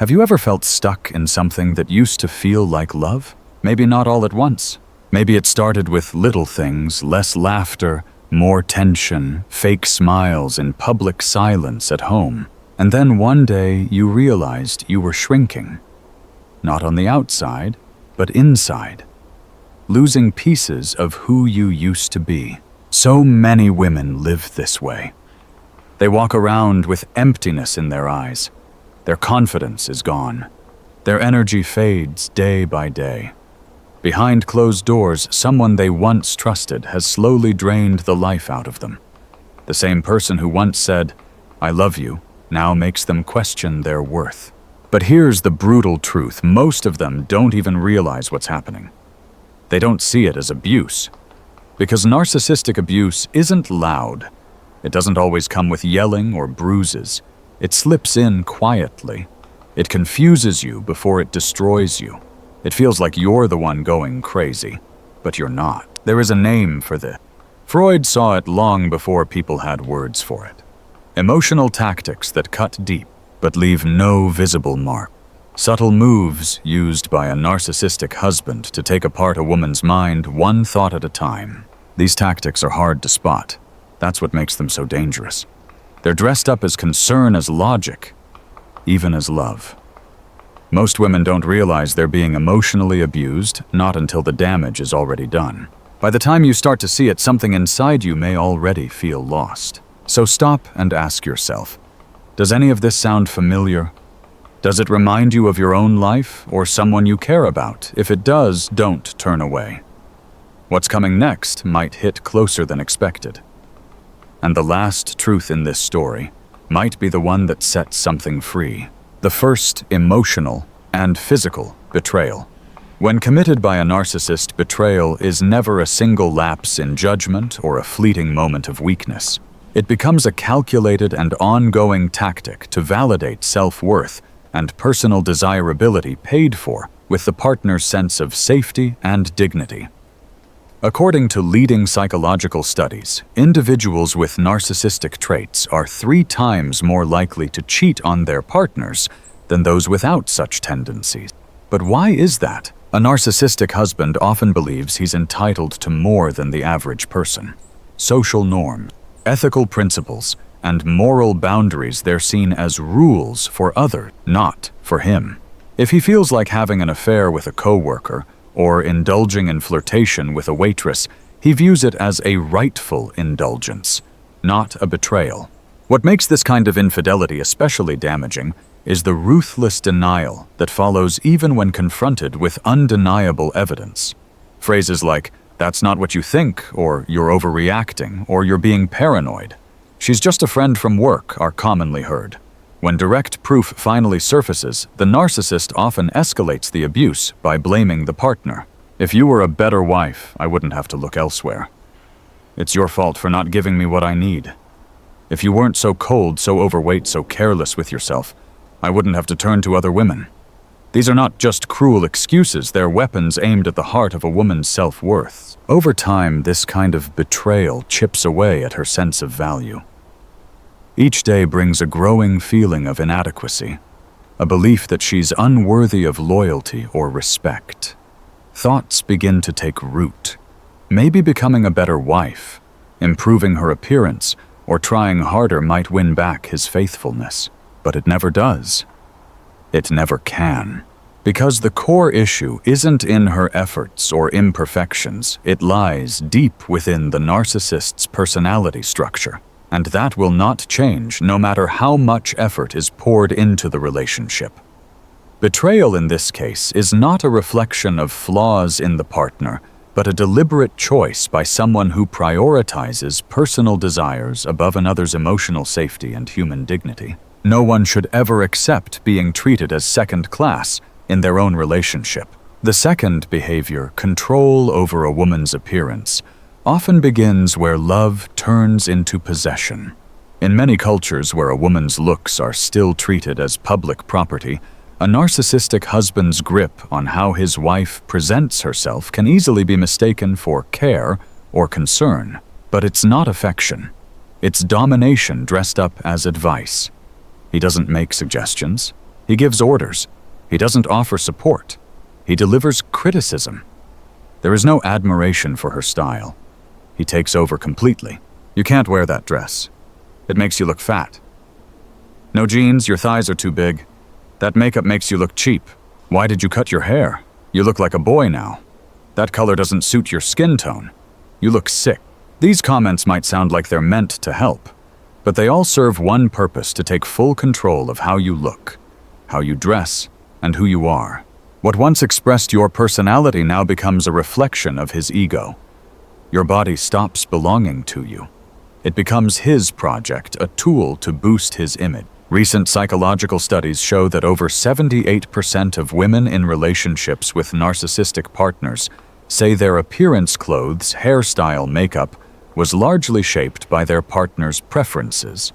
Have you ever felt stuck in something that used to feel like love? Maybe not all at once. Maybe it started with little things, less laughter, more tension, fake smiles in public silence at home. And then one day you realized you were shrinking. Not on the outside, but inside. Losing pieces of who you used to be. So many women live this way. They walk around with emptiness in their eyes. Their confidence is gone. Their energy fades day by day. Behind closed doors, someone they once trusted has slowly drained the life out of them. The same person who once said, "I love you," now makes them question their worth. But here's the brutal truth. Most of them don't even realize what's happening. They don't see it as abuse. Because narcissistic abuse isn't loud. It doesn't always come with yelling or bruises. It slips in quietly. It confuses you before it destroys you. It feels like you're the one going crazy, but you're not. There is a name for this. Freud saw it long before people had words for it. Emotional tactics that cut deep, but leave no visible mark. Subtle moves used by a narcissistic husband to take apart a woman's mind one thought at a time. These tactics are hard to spot. That's what makes them so dangerous. They're dressed up as concern, as logic, even as love. Most women don't realize they're being emotionally abused, not until the damage is already done. By the time you start to see it, something inside you may already feel lost. So stop and ask yourself, does any of this sound familiar? Does it remind you of your own life or someone you care about? If it does, don't turn away. What's coming next might hit closer than expected. And the last truth in this story might be the one that sets something free. The first, emotional and physical betrayal. When committed by a narcissist, betrayal is never a single lapse in judgment or a fleeting moment of weakness. It becomes a calculated and ongoing tactic to validate self-worth and personal desirability paid for with the partner's sense of safety and dignity. According to leading psychological studies, individuals with narcissistic traits are 3 times more likely to cheat on their partners than those without such tendencies. But why is that? A narcissistic husband often believes he's entitled to more than the average person. Social norms, ethical principles, and moral boundaries they're seen as rules for others, not for him. If he feels like having an affair with a coworker, or indulging in flirtation with a waitress, he views it as a rightful indulgence, not a betrayal. What makes this kind of infidelity especially damaging is the ruthless denial that follows even when confronted with undeniable evidence. Phrases like, "That's not what you think," or "You're overreacting," or "You're being paranoid." "She's just a friend from work," are commonly heard. When direct proof finally surfaces, the narcissist often escalates the abuse by blaming the partner. "If you were a better wife, I wouldn't have to look elsewhere. It's your fault for not giving me what I need. If you weren't so cold, so overweight, so careless with yourself, I wouldn't have to turn to other women." These are not just cruel excuses, they're weapons aimed at the heart of a woman's self-worth. Over time, this kind of betrayal chips away at her sense of value. Each day brings a growing feeling of inadequacy, a belief that she's unworthy of loyalty or respect. Thoughts begin to take root. Maybe becoming a better wife, improving her appearance, or trying harder might win back his faithfulness. But it never does. It never can. Because the core issue isn't in her efforts or imperfections, it lies deep within the narcissist's personality structure. And that will not change no matter how much effort is poured into the relationship. Betrayal in this case is not a reflection of flaws in the partner, but a deliberate choice by someone who prioritizes personal desires above another's emotional safety and human dignity. No one should ever accept being treated as second class in their own relationship. The second behavior, control over a woman's appearance, often begins where love turns into possession. In many cultures where a woman's looks are still treated as public property, a narcissistic husband's grip on how his wife presents herself can easily be mistaken for care or concern. But it's not affection. It's domination dressed up as advice. He doesn't make suggestions. He gives orders. He doesn't offer support. He delivers criticism. There is no admiration for her style. He takes over completely. You can't wear that dress. It makes you look fat. No jeans, your thighs are too big. That makeup makes you look cheap. Why did you cut your hair? You look like a boy now. That color doesn't suit your skin tone. You look sick. These comments might sound like they're meant to help, but they all serve one purpose: to take full control of how you look, how you dress, and who you are. What once expressed your personality now becomes a reflection of his ego. Your body stops belonging to you. It becomes his project, a tool to boost his image. Recent psychological studies show that over 78% of women in relationships with narcissistic partners say their appearance, clothes, hairstyle, makeup was largely shaped by their partner's preferences.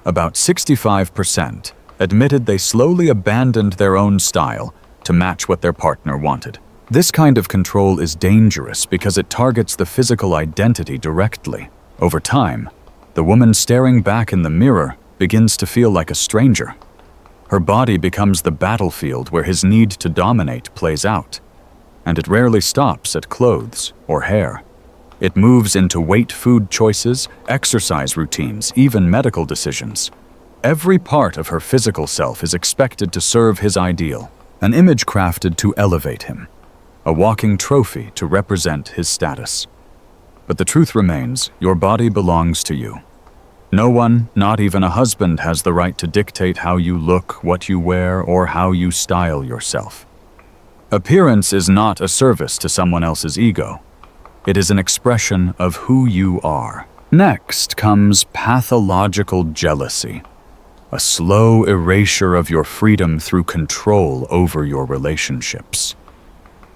About 65% admitted they slowly abandoned their own style to match what their partner wanted. This kind of control is dangerous because it targets the physical identity directly. Over time, the woman staring back in the mirror begins to feel like a stranger. Her body becomes the battlefield where his need to dominate plays out, and it rarely stops at clothes or hair. It moves into weight, food choices, exercise routines, even medical decisions. Every part of her physical self is expected to serve his ideal, an image crafted to elevate him, a walking trophy to represent his status. But the truth remains, your body belongs to you. No one, not even a husband, has the right to dictate how you look, what you wear, or how you style yourself. Appearance is not a service to someone else's ego. It is an expression of who you are. Next comes pathological jealousy, a slow erasure of your freedom through control over your relationships.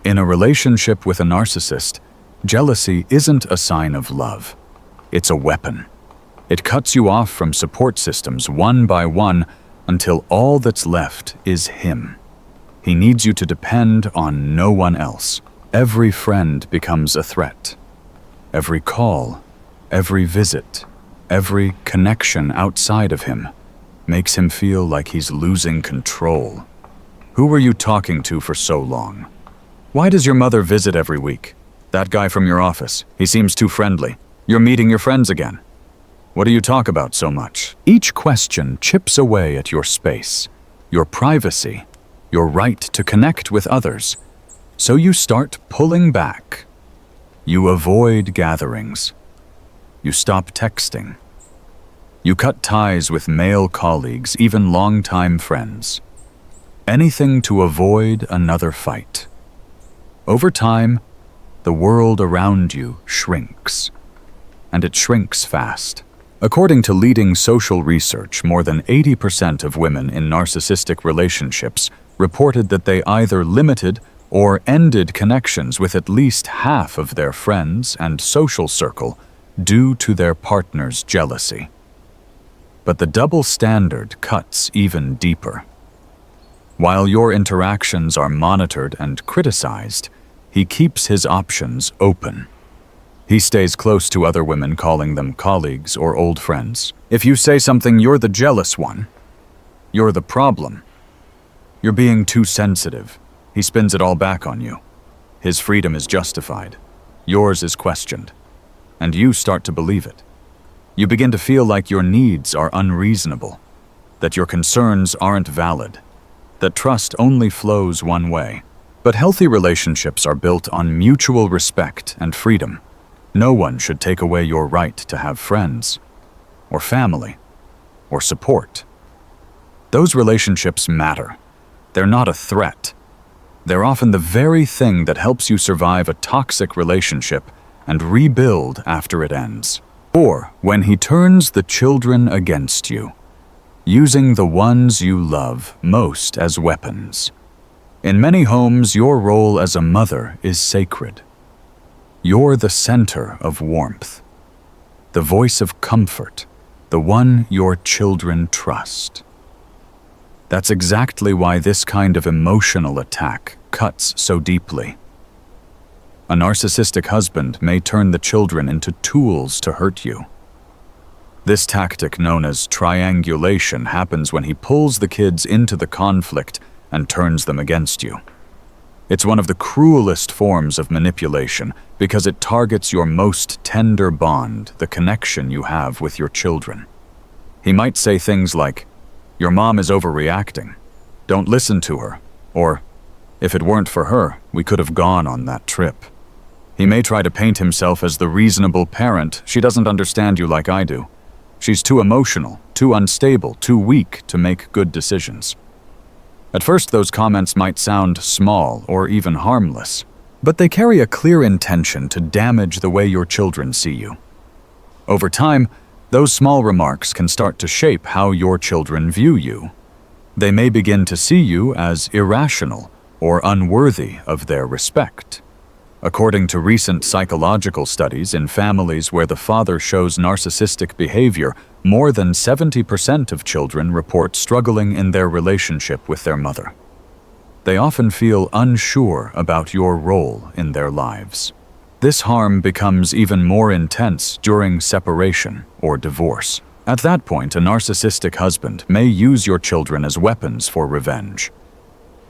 In a relationship with a narcissist, jealousy isn't a sign of love. It's a weapon. It cuts you off from support systems one by one until all that's left is him. He needs you to depend on no one else. Every friend becomes a threat. Every call, every visit, every connection outside of him makes him feel like he's losing control. Who were you talking to for so long? Why does your mother visit every week? That guy from your office, he seems too friendly. You're meeting your friends again. What do you talk about so much? Each question chips away at your space, your privacy, your right to connect with others. So you start pulling back. You avoid gatherings. You stop texting. You cut ties with male colleagues, even longtime friends. Anything to avoid another fight. Over time, the world around you shrinks. And it shrinks fast. According to leading social research, more than 80% of women in narcissistic relationships reported that they either limited or ended connections with at least half of their friends and social circle due to their partner's jealousy. But the double standard cuts even deeper. While your interactions are monitored and criticized, he keeps his options open. He stays close to other women, calling them colleagues or old friends. If you say something, you're the jealous one. You're the problem. You're being too sensitive. He spins it all back on you. His freedom is justified. Yours is questioned. And you start to believe it. You begin to feel like your needs are unreasonable, that your concerns aren't valid, that trust only flows one way. But healthy relationships are built on mutual respect and freedom. No one should take away your right to have friends, or family, or support. Those relationships matter. They're not a threat. They're often the very thing that helps you survive a toxic relationship and rebuild after it ends. Or when he turns the children against you, using the ones you love most as weapons. In many homes, your role as a mother is sacred. You're the center of warmth, the voice of comfort, the one your children trust. That's exactly why this kind of emotional attack cuts so deeply. A narcissistic husband may turn the children into tools to hurt you. This tactic, known as triangulation, happens when he pulls the kids into the conflict and turns them against you. It's one of the cruelest forms of manipulation because it targets your most tender bond, the connection you have with your children. He might say things like, "Your mom is overreacting. Don't listen to her," or, "If it weren't for her, we could have gone on that trip." He may try to paint himself as the reasonable parent. "She doesn't understand you like I do. She's too emotional, too unstable, too weak to make good decisions." At first, those comments might sound small or even harmless, but they carry a clear intention to damage the way your children see you. Over time, those small remarks can start to shape how your children view you. They may begin to see you as irrational or unworthy of their respect. According to recent psychological studies, in families where the father shows narcissistic behavior, more than 70% of children report struggling in their relationship with their mother. They often feel unsure about your role in their lives. This harm becomes even more intense during separation or divorce. At that point, a narcissistic husband may use your children as weapons for revenge.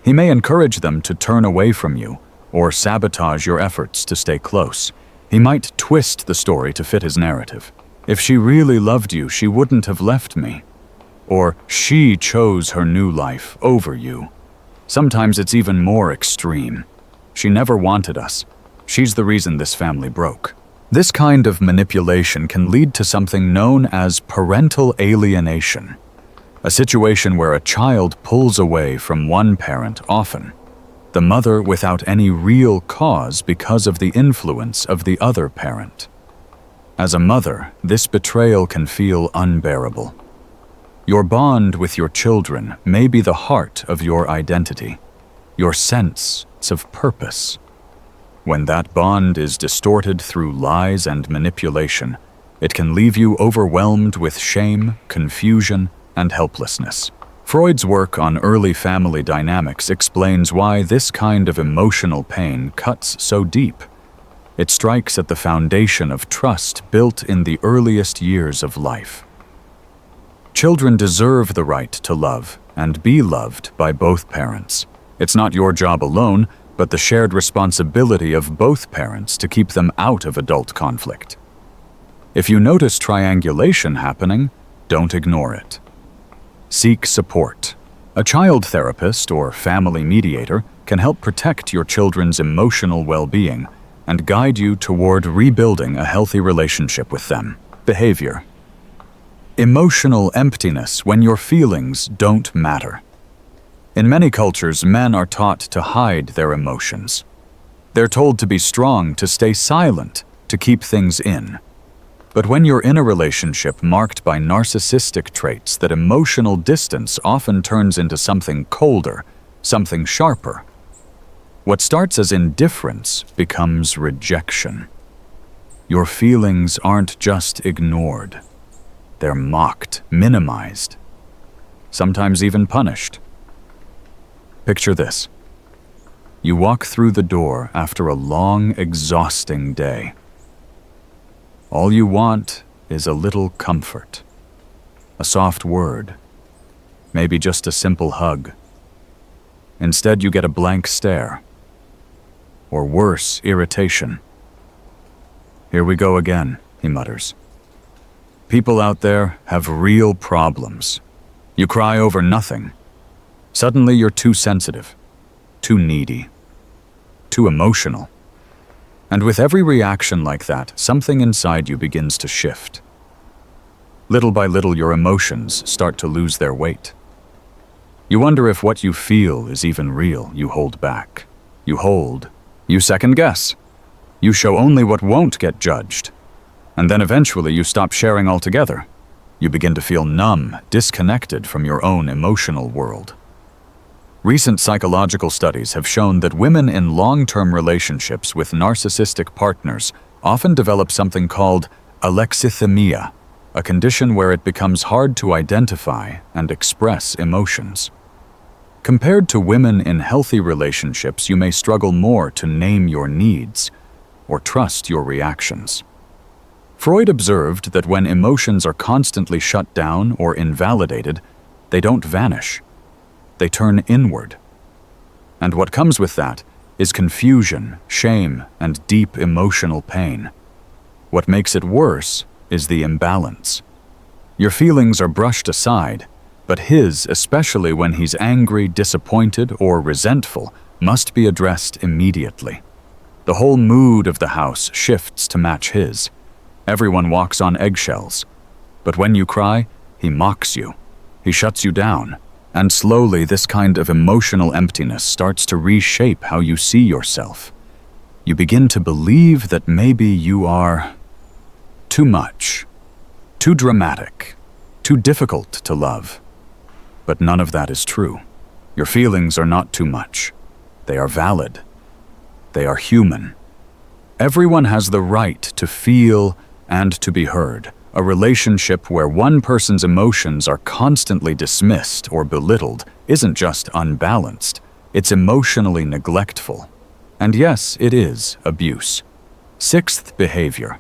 He may encourage them to turn away from you or sabotage your efforts to stay close. He might twist the story to fit his narrative. "If she really loved you, she wouldn't have left me." Or, "She chose her new life over you." Sometimes it's even more extreme. "She never wanted us. She's the reason this family broke." This kind of manipulation can lead to something known as parental alienation, a situation where a child pulls away from one parent, often the mother, without any real cause because of the influence of the other parent. As a mother, this betrayal can feel unbearable. Your bond with your children may be the heart of your identity, your sense of purpose. When that bond is distorted through lies and manipulation, it can leave you overwhelmed with shame, confusion, and helplessness. Freud's work on early family dynamics explains why this kind of emotional pain cuts so deep. It strikes at the foundation of trust built in the earliest years of life. Children deserve the right to love and be loved by both parents. It's not your job alone, but the shared responsibility of both parents to keep them out of adult conflict. If you notice triangulation happening, don't ignore it. Seek support. A child therapist or family mediator can help protect your children's emotional well-being and guide you toward rebuilding a healthy relationship with them. Behavior. Emotional emptiness when your feelings don't matter. In many cultures, men are taught to hide their emotions. They're told to be strong, to stay silent, to keep things in. But when you're in a relationship marked by narcissistic traits, that emotional distance often turns into something colder, something sharper. What starts as indifference becomes rejection. Your feelings aren't just ignored. They're mocked, minimized, sometimes even punished. Picture this. You walk through the door after a long, exhausting day. All you want is a little comfort, a soft word, maybe just a simple hug. Instead, you get a blank stare, or worse, irritation. "Here we go again," he mutters. "People out there have real problems. You cry over nothing. Suddenly you're too sensitive, too needy, too emotional." And with every reaction like that, something inside you begins to shift. Little by little, your emotions start to lose their weight. You wonder if what you feel is even real. You hold back. You hold. You second guess. You show only what won't get judged. And then eventually you stop sharing altogether. You begin to feel numb, disconnected from your own emotional world. Recent psychological studies have shown that women in long-term relationships with narcissistic partners often develop something called alexithymia, a condition where it becomes hard to identify and express emotions. Compared to women in healthy relationships, you may struggle more to name your needs or trust your reactions. Freud observed that when emotions are constantly shut down or invalidated, they don't vanish. They turn inward. And what comes with that is confusion, shame, and deep emotional pain. What makes it worse is the imbalance. Your feelings are brushed aside, but his, especially when he's angry, disappointed, or resentful, must be addressed immediately. The whole mood of the house shifts to match his. Everyone walks on eggshells. But when you cry, he mocks you. He shuts you down. And slowly, this kind of emotional emptiness starts to reshape how you see yourself. You begin to believe that maybe you are too much, too dramatic, too difficult to love. But none of that is true. Your feelings are not too much. They are valid. They are human. Everyone has the right to feel and to be heard. A relationship where one person's emotions are constantly dismissed or belittled isn't just unbalanced, it's emotionally neglectful. And yes, it is abuse. Sixth behavior,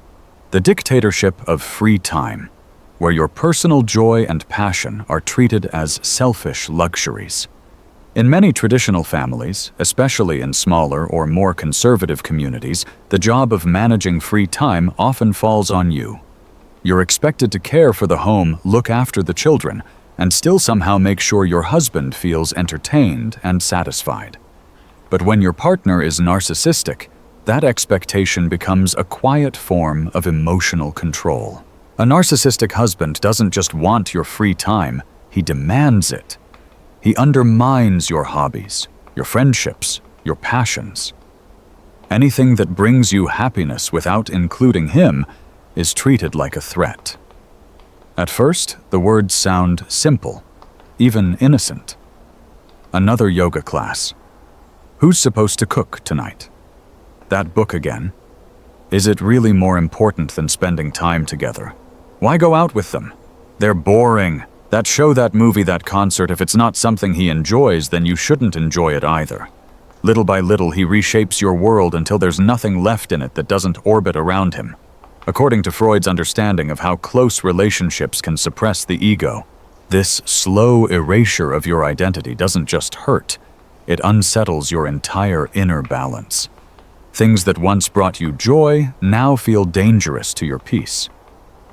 the dictatorship of free time, where your personal joy and passion are treated as selfish luxuries. In many traditional families, especially in smaller or more conservative communities, the job of managing free time often falls on you. You're expected to care for the home, look after the children, and still somehow make sure your husband feels entertained and satisfied. But when your partner is narcissistic, that expectation becomes a quiet form of emotional control. A narcissistic husband doesn't just want your free time, he demands it. He undermines your hobbies, your friendships, your passions. Anything that brings you happiness without including him is treated like a threat. At first, the words sound simple, even innocent. Another yoga class. Who's supposed to cook tonight? That book again? Is it really more important than spending time together? Why go out with them? They're boring. That show, that movie, that concert, if it's not something he enjoys, then you shouldn't enjoy it either. Little by little, he reshapes your world until there's nothing left in it that doesn't orbit around him. According to Freud's understanding of how close relationships can suppress the ego, this slow erasure of your identity doesn't just hurt, it unsettles your entire inner balance. Things that once brought you joy now feel dangerous to your peace.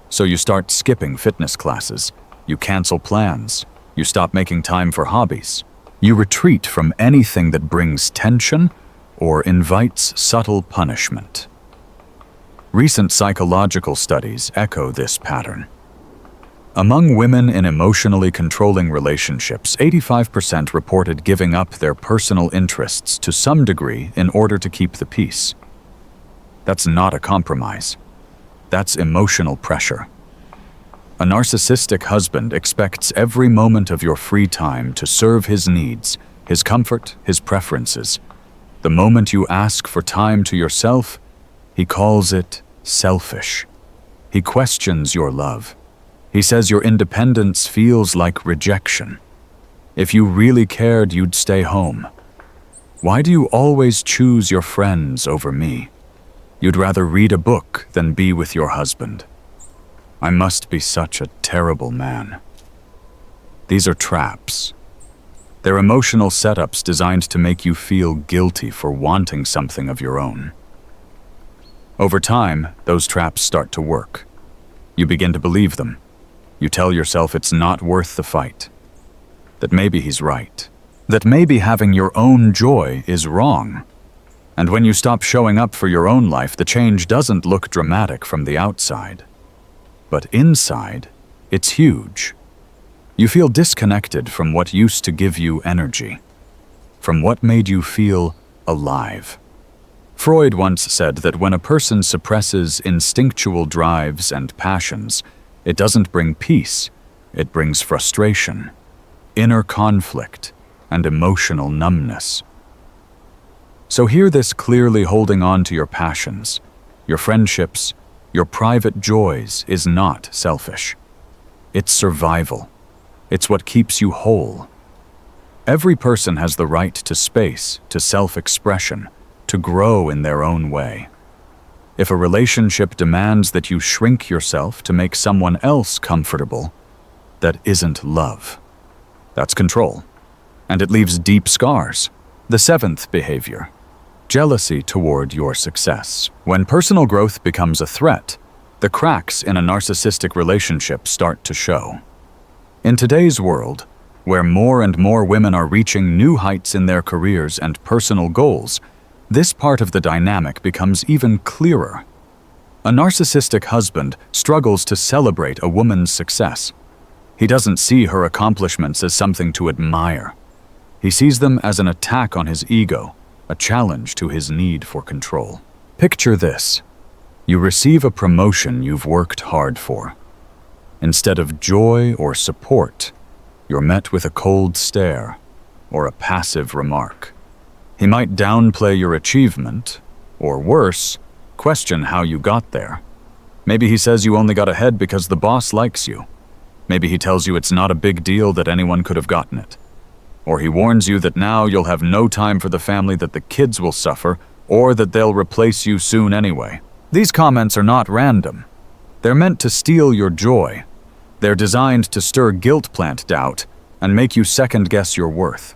So you start skipping fitness classes, you cancel plans, you stop making time for hobbies. You retreat from anything that brings tension or invites subtle punishment. Recent psychological studies echo this pattern. Among women in emotionally controlling relationships, 85% reported giving up their personal interests to some degree in order to keep the peace. That's not a compromise. That's emotional pressure. A narcissistic husband expects every moment of your free time to serve his needs, his comfort, his preferences. The moment you ask for time to yourself, he calls it selfish. He questions your love. He says your independence feels like rejection. If you really cared, you'd stay home. Why do you always choose your friends over me? You'd rather read a book than be with your husband. I must be such a terrible man. These are traps. They're emotional setups designed to make you feel guilty for wanting something of your own. Over time, those traps start to work. You begin to believe them. You tell yourself it's not worth the fight. That maybe he's right. That maybe having your own joy is wrong. And when you stop showing up for your own life, the change doesn't look dramatic from the outside. But inside, it's huge. You feel disconnected from what used to give you energy, from what made you feel alive. Freud once said that when a person suppresses instinctual drives and passions, it doesn't bring peace, it brings frustration, inner conflict, and emotional numbness. So hear this clearly: holding on to your passions, your friendships, your private joys is not selfish. It's survival. It's what keeps you whole. Every person has the right to space, to self-expression, to grow in their own way. If a relationship demands that you shrink yourself to make someone else comfortable, that isn't love. That's control. And it leaves deep scars. The seventh behavior: jealousy toward your success. When personal growth becomes a threat, the cracks in a narcissistic relationship start to show. In today's world, where more and more women are reaching new heights in their careers and personal goals, this part of the dynamic becomes even clearer. A narcissistic husband struggles to celebrate a woman's success. He doesn't see her accomplishments as something to admire. He sees them as an attack on his ego, a challenge to his need for control. Picture this. You receive a promotion you've worked hard for. Instead of joy or support, you're met with a cold stare or a passive remark. He might downplay your achievement, or worse, question how you got there. Maybe he says you only got ahead because the boss likes you. Maybe he tells you it's not a big deal that anyone could have gotten it. Or he warns you that now you'll have no time for the family, that the kids will suffer, or that they'll replace you soon anyway. These comments are not random. They're meant to steal your joy. They're designed to stir guilt plant doubt and make you second-guess your worth.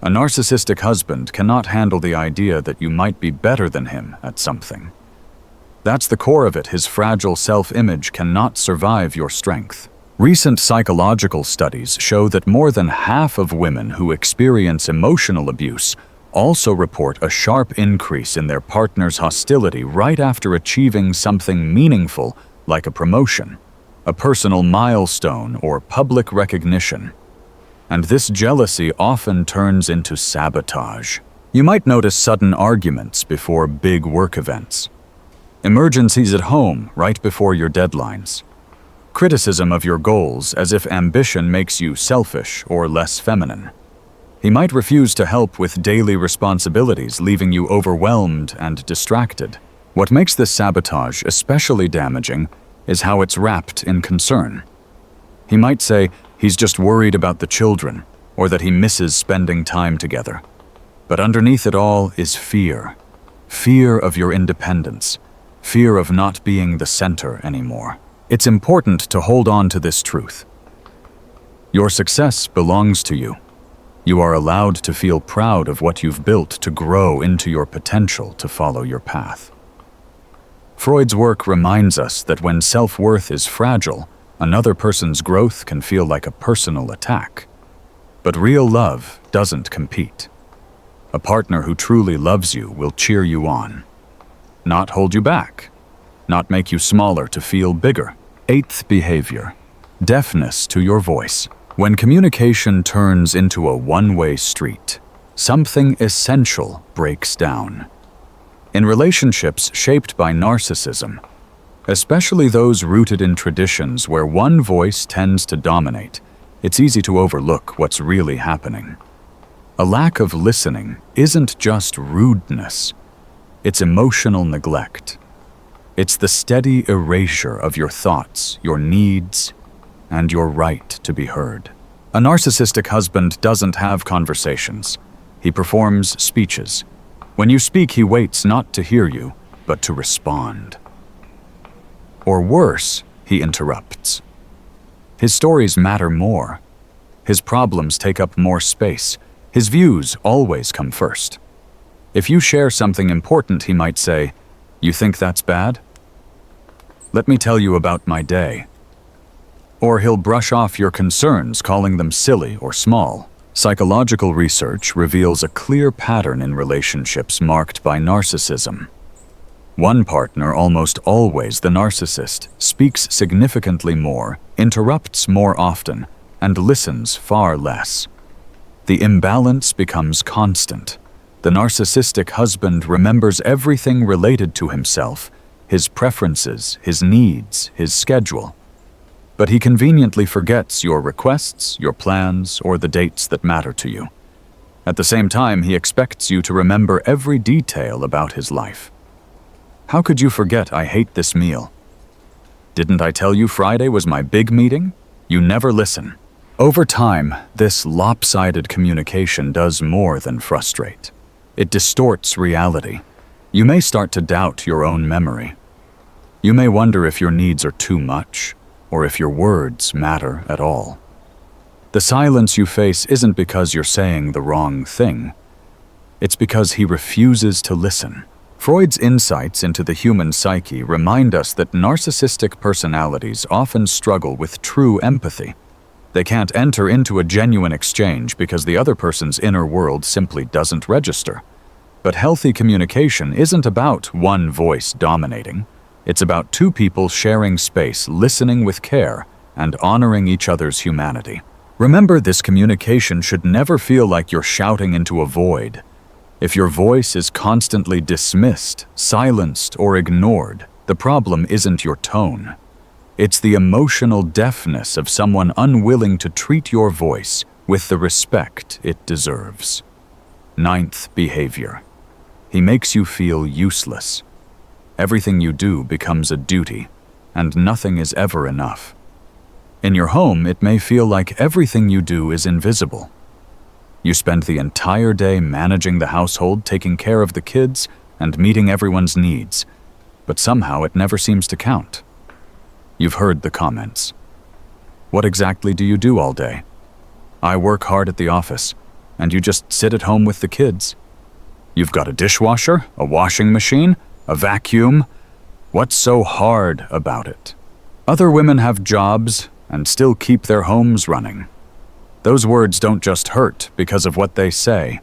A narcissistic husband cannot handle the idea that you might be better than him at something. That's the core of it. His fragile self-image cannot survive your strength. Recent psychological studies show that more than half of women who experience emotional abuse also report a sharp increase in their partner's hostility right after achieving something meaningful, like a promotion, a personal milestone, or public recognition. And this jealousy often turns into sabotage. You might notice sudden arguments before big work events, emergencies at home right before your deadlines, criticism of your goals as if ambition makes you selfish or less feminine. He might refuse to help with daily responsibilities, leaving you overwhelmed and distracted. What makes this sabotage especially damaging is how it's wrapped in concern. He might say he's just worried about the children, or that he misses spending time together. But underneath it all is fear. Fear of your independence. Fear of not being the center anymore. It's important to hold on to this truth. Your success belongs to you. You are allowed to feel proud of what you've built, to grow into your potential, to follow your path. Freud's work reminds us that when self-worth is fragile, another person's growth can feel like a personal attack. But real love doesn't compete. A partner who truly loves you will cheer you on, not hold you back, not make you smaller to feel bigger. Eighth behavior: deafness to your voice. When communication turns into a one-way street, something essential breaks down. In relationships shaped by narcissism, especially those rooted in traditions where one voice tends to dominate, it's easy to overlook what's really happening. A lack of listening isn't just rudeness, it's emotional neglect. It's the steady erasure of your thoughts, your needs, and your right to be heard. A narcissistic husband doesn't have conversations. He performs speeches. When you speak, he waits not to hear you, but to respond. Or worse, he interrupts. His stories matter more. His problems take up more space. His views always come first. If you share something important, he might say, "You think that's bad? Let me tell you about my day." Or he'll brush off your concerns, calling them silly or small. Psychological research reveals a clear pattern in relationships marked by narcissism. One partner, almost always the narcissist, speaks significantly more, interrupts more often, and listens far less. The imbalance becomes constant. The narcissistic husband remembers everything related to himself, his preferences, his needs, his schedule. But he conveniently forgets your requests, your plans, or the dates that matter to you. At the same time, he expects you to remember every detail about his life. How could you forget I hate this meal? Didn't I tell you Friday was my big meeting? You never listen. Over time, this lopsided communication does more than frustrate. It distorts reality. You may start to doubt your own memory. You may wonder if your needs are too much, or if your words matter at all. The silence you face isn't because you're saying the wrong thing. It's because he refuses to listen. Freud's insights into the human psyche remind us that narcissistic personalities often struggle with true empathy. They can't enter into a genuine exchange because the other person's inner world simply doesn't register. But healthy communication isn't about one voice dominating. It's about two people sharing space, listening with care, and honoring each other's humanity. Remember, this communication should never feel like you're shouting into a void. If your voice is constantly dismissed, silenced, or ignored, the problem isn't your tone. It's the emotional deafness of someone unwilling to treat your voice with the respect it deserves. Ninth behavior. He makes you feel useless. Everything you do becomes a duty, and nothing is ever enough. In your home, it may feel like everything you do is invisible. You spend the entire day managing the household, taking care of the kids, and meeting everyone's needs, but somehow it never seems to count. You've heard the comments. What exactly do you do all day? I work hard at the office, and you just sit at home with the kids. You've got a dishwasher, a washing machine, a vacuum. What's so hard about it? Other women have jobs and still keep their homes running. Those words don't just hurt because of what they say.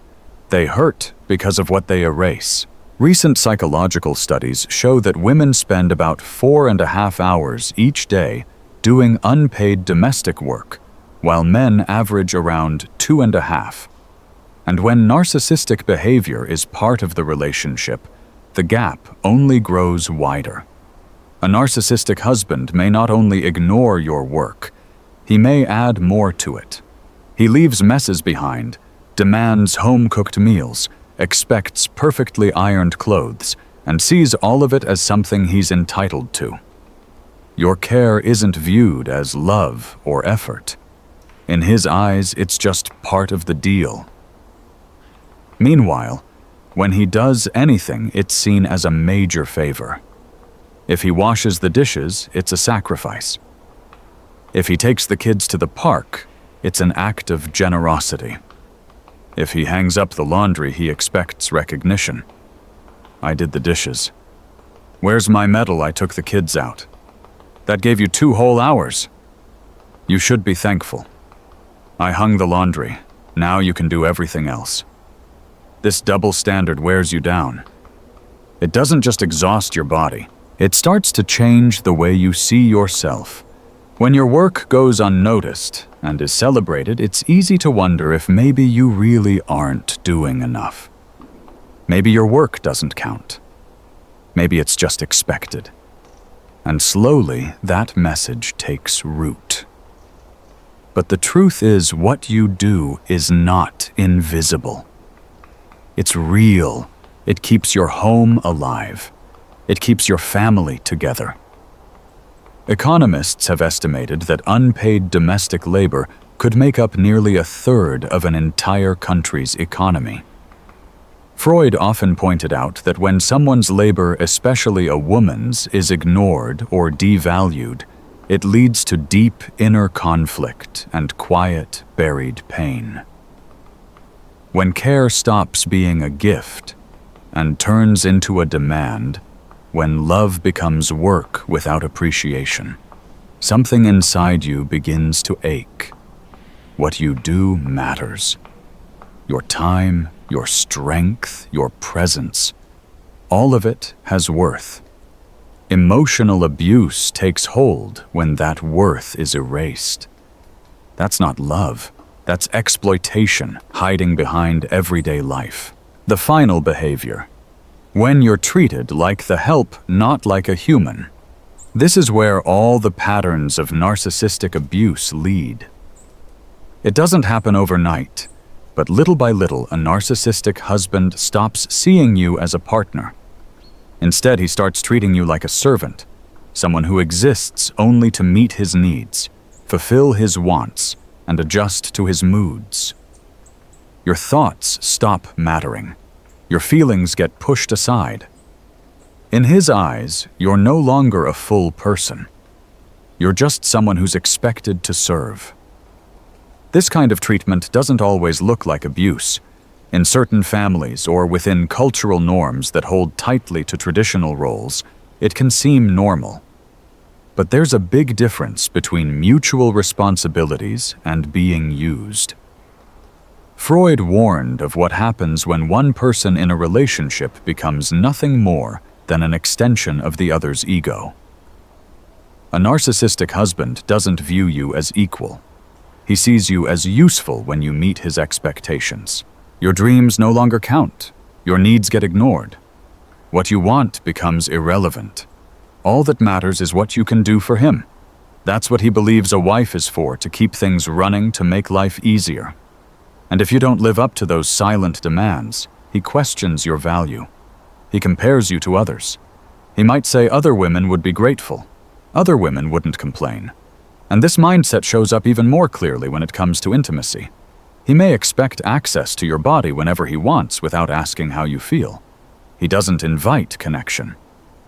They hurt because of what they erase. Recent psychological studies show that women spend about 4.5 hours each day doing unpaid domestic work, while men average around 2.5. And when narcissistic behavior is part of the relationship, the gap only grows wider. A narcissistic husband may not only ignore your work, he may add more to it. He leaves messes behind, demands home-cooked meals, expects perfectly ironed clothes, and sees all of it as something he's entitled to. Your care isn't viewed as love or effort. In his eyes, it's just part of the deal. Meanwhile, when he does anything, it's seen as a major favor. If he washes the dishes, it's a sacrifice. If he takes the kids to the park, it's an act of generosity. If he hangs up the laundry, he expects recognition. I did the dishes. Where's my medal? I took the kids out. That gave you 2 whole hours. You should be thankful. I hung the laundry. Now you can do everything else. This double standard wears you down. It doesn't just exhaust your body. It starts to change the way you see yourself. When your work goes unnoticed and is celebrated, it's easy to wonder if maybe you really aren't doing enough. Maybe your work doesn't count. Maybe it's just expected. And slowly, that message takes root. But the truth is, what you do is not invisible. It's real. It keeps your home alive. It keeps your family together. Economists have estimated that unpaid domestic labor could make up nearly 1/3 of an entire country's economy. Freud often pointed out that when someone's labor, especially a woman's, is ignored or devalued, it leads to deep inner conflict and quiet, buried pain. When care stops being a gift and turns into a demand, when love becomes work without appreciation, something inside you begins to ache. What you do matters. Your time, your strength, your presence, all of it has worth. Emotional abuse takes hold when that worth is erased. That's not love. That's exploitation hiding behind everyday life. The final behavior. When you're treated like the help, not like a human. This is where all the patterns of narcissistic abuse lead. It doesn't happen overnight, but little by little, a narcissistic husband stops seeing you as a partner. Instead, he starts treating you like a servant, someone who exists only to meet his needs, fulfill his wants, and adjust to his moods. Your thoughts stop mattering. Your feelings get pushed aside. In his eyes, you're no longer a full person. You're just someone who's expected to serve. This kind of treatment doesn't always look like abuse. In certain families or within cultural norms that hold tightly to traditional roles, it can seem normal. But there's a big difference between mutual responsibilities and being used. Freud warned of what happens when one person in a relationship becomes nothing more than an extension of the other's ego. A narcissistic husband doesn't view you as equal. He sees you as useful when you meet his expectations. Your dreams no longer count. Your needs get ignored. What you want becomes irrelevant. All that matters is what you can do for him. That's what he believes a wife is for, to keep things running, to make life easier. And if you don't live up to those silent demands, he questions your value. He compares you to others. He might say other women would be grateful. Other women wouldn't complain. And this mindset shows up even more clearly when it comes to intimacy. He may expect access to your body whenever he wants without asking how you feel. He doesn't invite connection.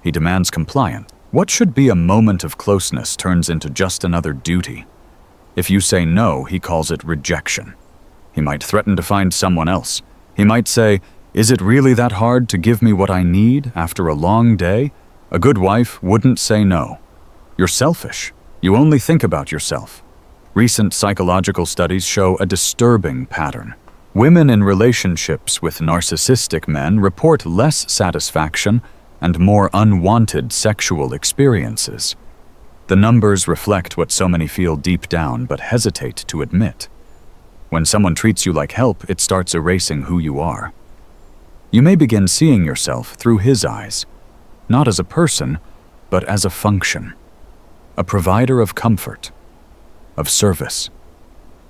He demands compliance. What should be a moment of closeness turns into just another duty. If you say no, he calls it rejection. He might threaten to find someone else. He might say, "Is it really that hard to give me what I need after a long day?" A good wife wouldn't say no. You're selfish. You only think about yourself. Recent psychological studies show a disturbing pattern. Women in relationships with narcissistic men report less satisfaction and more unwanted sexual experiences. The numbers reflect what so many feel deep down but hesitate to admit. When someone treats you like help, it starts erasing who you are. You may begin seeing yourself through his eyes, not as a person, but as a function. A provider of comfort, of service,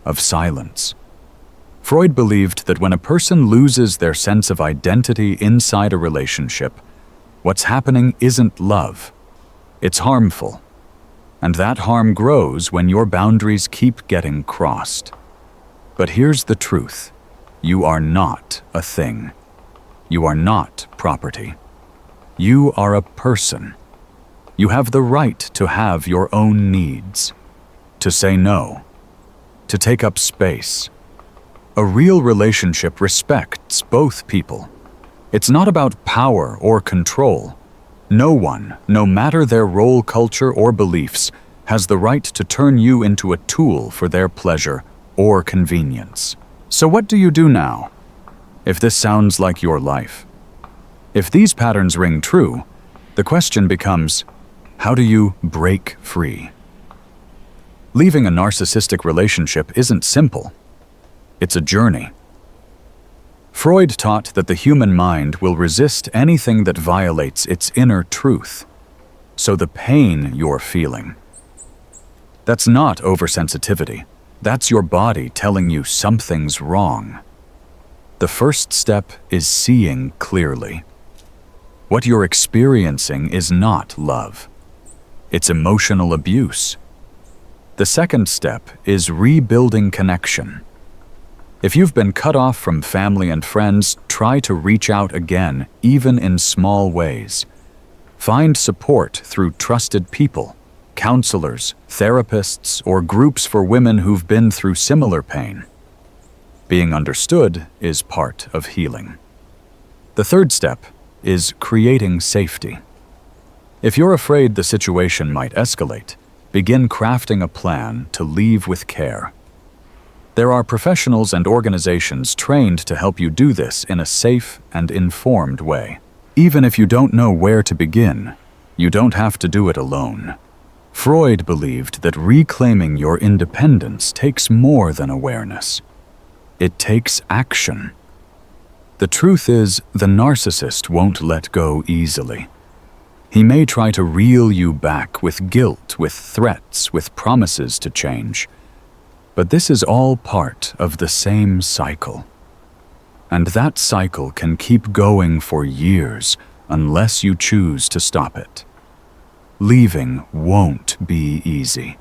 of silence. Freud believed that when a person loses their sense of identity inside a relationship, what's happening isn't love. It's harmful. And that harm grows when your boundaries keep getting crossed. But here's the truth. You are not a thing. You are not property. You are a person. You have the right to have your own needs, to say no, to take up space. A real relationship respects both people. It's not about power or control. No one, no matter their role, culture, or beliefs, has the right to turn you into a tool for their pleasure or convenience. So what do you do now? If this sounds like your life, if these patterns ring true, the question becomes, how do you break free? Leaving a narcissistic relationship isn't simple. It's a journey. Freud taught that the human mind will resist anything that violates its inner truth. So the pain you're feeling, that's not oversensitivity. That's your body telling you something's wrong. The first step is seeing clearly. What you're experiencing is not love. It's emotional abuse. The second step is rebuilding connection. If you've been cut off from family and friends, try to reach out again, even in small ways. Find support through trusted people, counselors, therapists, or groups for women who've been through similar pain. Being understood is part of healing. The third step is creating safety. If you're afraid the situation might escalate, begin crafting a plan to leave with care. There are professionals and organizations trained to help you do this in a safe and informed way. Even if you don't know where to begin, you don't have to do it alone. Freud believed that reclaiming your independence takes more than awareness. It takes action. The truth is, the narcissist won't let go easily. He may try to reel you back with guilt, with threats, with promises to change. But this is all part of the same cycle. And that cycle can keep going for years unless you choose to stop it. Leaving won't be easy.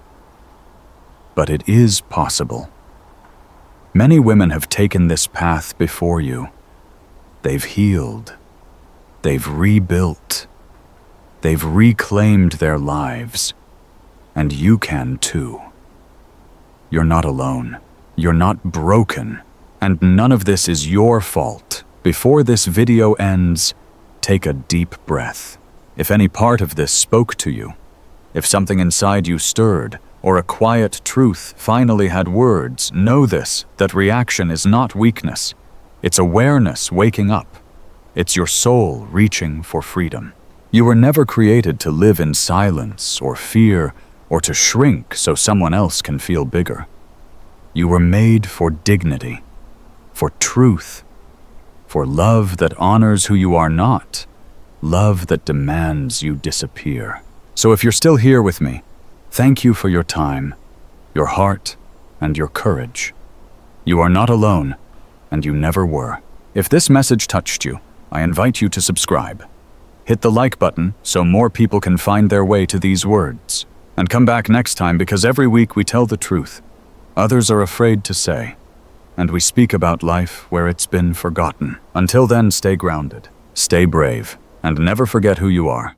But it is possible. Many women have taken this path before you. They've healed. They've rebuilt. They've reclaimed their lives. And you can too. You're not alone. You're not broken. And none of this is your fault. Before this video ends, take a deep breath. If any part of this spoke to you, if something inside you stirred, or a quiet truth finally had words, know this, that reaction is not weakness. It's awareness waking up. It's your soul reaching for freedom. You were never created to live in silence or fear or to shrink so someone else can feel bigger. You were made for dignity, for truth, for love that honors who you are not, love that demands you disappear. So if you're still here with me, thank you for your time, your heart, and your courage. You are not alone, and you never were. If this message touched you, I invite you to subscribe. Hit the like button so more people can find their way to these words. And come back next time, because every week we tell the truth others are afraid to say, and we speak about life where it's been forgotten. Until then, stay grounded, stay brave, and never forget who you are.